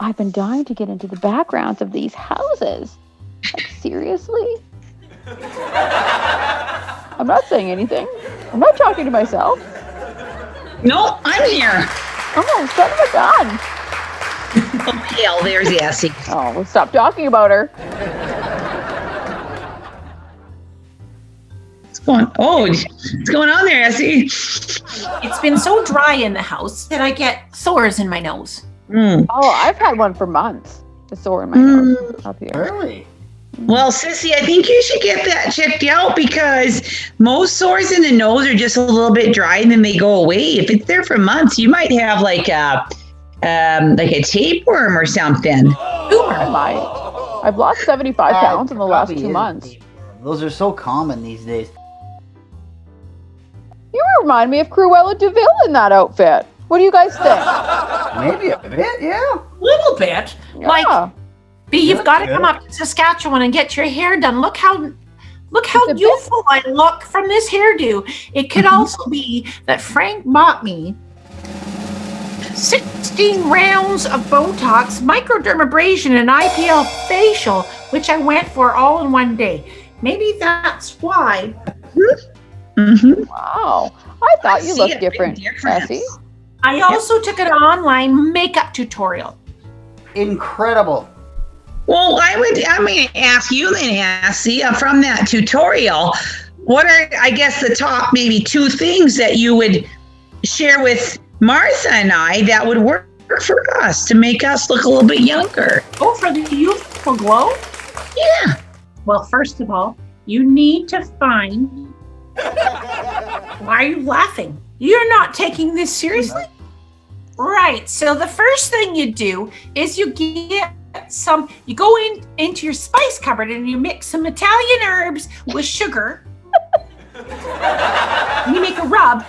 I've been dying to get into the backgrounds of these houses. Like, seriously? I'm not saying anything. I'm not talking to myself. No, I'm here. Oh, son of a gun. Oh, hell, there's Essie. Oh, well, stop talking about her. What's going on there, Essie? It's been so dry in the house that I get sores in my nose. Oh, I've had one for months. A sore in my nose up here. Really? Well, Sissy, I think you should get that checked out because most sores in the nose are just a little bit dry and then they go away. If it's there for months, you might have like a tapeworm or something. I might. I've lost 75 pounds in the last 2 months. Those are so common these days. You remind me of Cruella DeVille in that outfit. What do you guys think? Maybe a bit, yeah. Little bit. Yeah. Like, but you've got to come up to Saskatchewan and get your hair done. Look how youthful I look from this hairdo. It could also be that Frank bought me 16 rounds of Botox, microdermabrasion, and IPL facial, which I went for all in one day. Maybe that's why. Mm-hmm. Wow. I thought you looked different, Essie. I also took an online makeup tutorial. Incredible. Well, I'm going to ask you then, Essie, from that tutorial, what are, I guess, the top maybe 2 things that you would share with Martha and I that would work for us to make us look a little bit younger? Oh, for the youthful glow? Yeah. Well, first of all, you need to find... Why are you laughing? You're not taking this seriously? Right. So the first thing you do is you go into your spice cupboard and you mix some Italian herbs with sugar. You make a rub.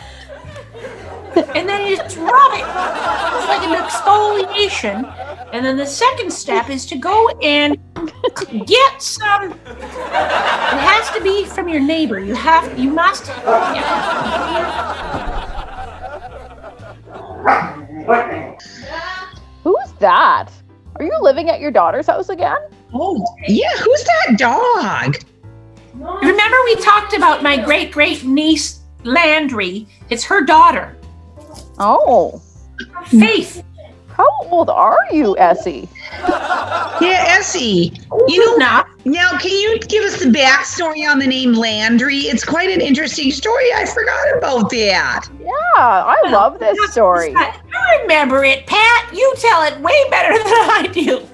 And then you just rub it. It's like an exfoliation. And then the second step is to go and get some. It has to be from your neighbor. You must. Who's that? Are you living at your daughter's house again? Oh, yeah. Who's that dog? Remember we talked about my great niece Landry? It's her daughter. Oh. Faith. How old are you, Essie? Yeah, Essie. Now, can you give us the backstory on the name Landry? It's quite an interesting story. I forgot about that. Yeah, I love this story. You remember it, Pat. You tell it way better than I do.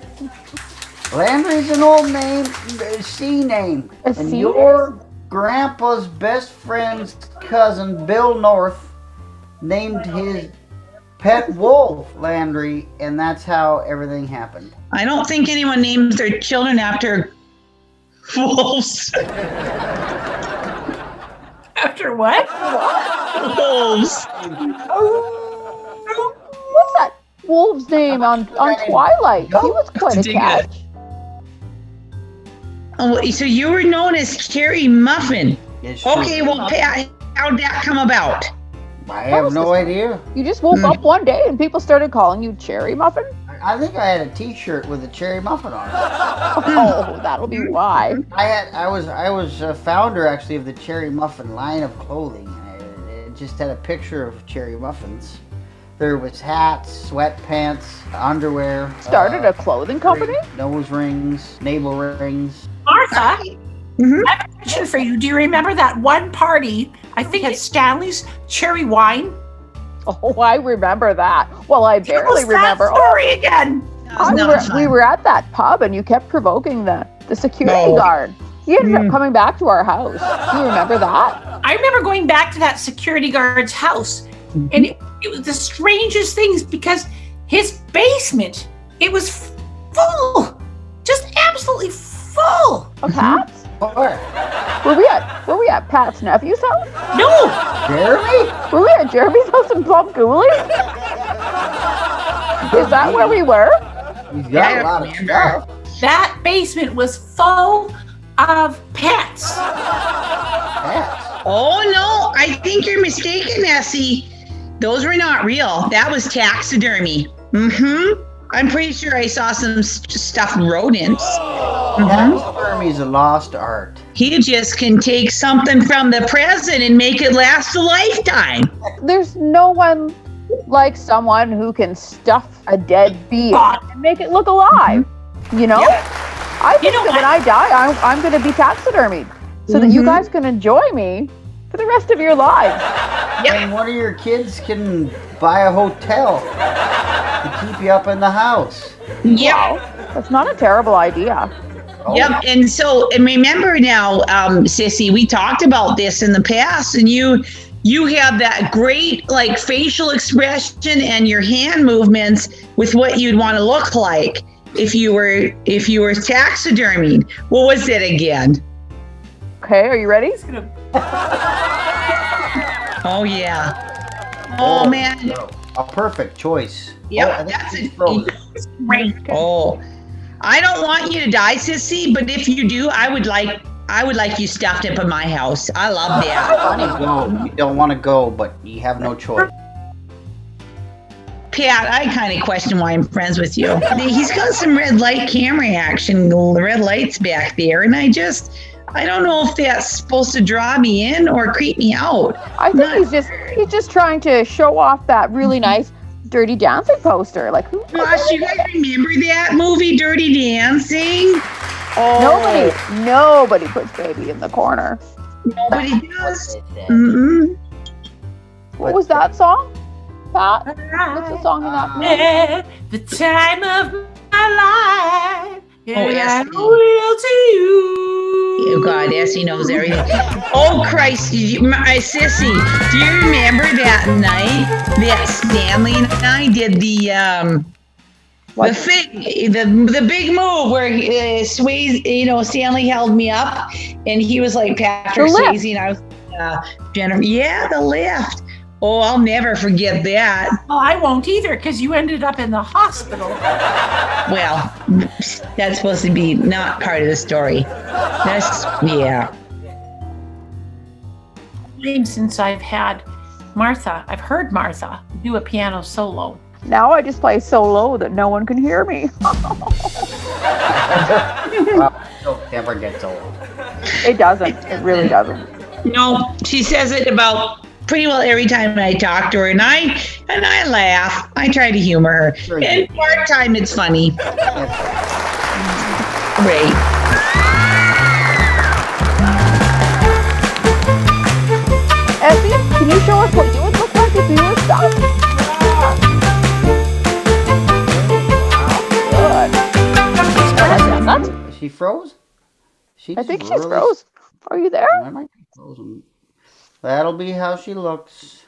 Landry's an old name, a C name. And your grandpa's best friend's cousin, Bill North, named his pet wolf Landry, and that's how everything happened. I don't think anyone names their children after wolves. After what? Wolves. What's that wolf's name on Twilight? He was quite a catch. Oh, so you were known as Cherry Muffin. Yes, okay, well, Pat, how'd that come about? I have no idea. You just woke up one day and people started calling you Cherry Muffin? I think I had a T-shirt with a cherry muffin on it. Oh, that'll be why. I was a founder actually of the Cherry Muffin line of clothing. It just had a picture of cherry muffins. There was hats, sweatpants, underwear. Started a clothing company? Nose rings, navel rings. Martha, I have a question for you. Do you remember that one party, I think at Stanley's, cherry wine? Oh, I remember that. Well, I barely remember. Story again. We were at that pub and you kept provoking the security guard. He ended up coming back to our house. Do you remember that? I remember going back to that security guard's house, and it was the strangest things because his basement, it was full, just absolutely full. Of hats? Where? Were we at Pat's nephew's house? No. Jeremy? Were we at Jeremy's house in Plum Coulee? Is that where we were? He's got a lot of stuff. That basement was full of pets. Oh, no, I think you're mistaken, Essie. Those were not real. That was taxidermy. Mm-hmm. I'm pretty sure I saw some stuffed rodents. Taxidermy's a lost art. He just can take something from the present and make it last a lifetime. There's no one like someone who can stuff a dead bee and make it look alive. You know? Yep. I think that when I die, I'm going to be taxidermied so that you guys can enjoy me for the rest of your lives. And one of your kids can buy a hotel to keep you up in the house. Yep. Wow, that's not a terrible idea. Oh. Yep. And remember now, Sissy, we talked about this in the past, and you have that great like facial expression and your hand movements with what you'd want to look like if you were taxidermied. What was it again? Okay, are you ready? Oh yeah. Oh man. A perfect choice. Yep. That's it. Oh, I don't want you to die, Sissy, but if you do, I would like you stuffed up in my house. I love that. You don't want to go, but you have no choice. Pat, I kind of question why I'm friends with you. He's got some red light camera action, the red lights back there, and I don't know if that's supposed to draw me in or creep me out. I think he's just trying to show off that really nice Dirty Dancing poster. Like, Gosh, you guys remember that movie, Dirty Dancing? Oh, nobody puts baby in the corner. Nobody does. Mm-mm. What was that song, Pat? What's the song in that movie? The time of my life. Oh, yes. I will to you. Oh God, Essie knows everything. Oh Christ, my sissy, do you remember that night that Stanley and I did the big move where Stanley held me up and he was like Patrick Swayze and I was Jennifer. Yeah, the lift. Oh, I'll never forget that. Well, I won't either because you ended up in the hospital. Well, that's supposed to be not part of the story. Yeah. Since I've heard Martha do a piano solo. Now I just play so low that no one can hear me. Well, it never gets old. It doesn't. It really doesn't. No, she says it about pretty well every time I talk to her, and I laugh. I try to humor her. Sure and part time, it's funny. Great. Effie, can you show us what you would look like if you were stuck? Good. Is she froze? I think she's froze. Are you there? I might be frozen. That'll be how she looks.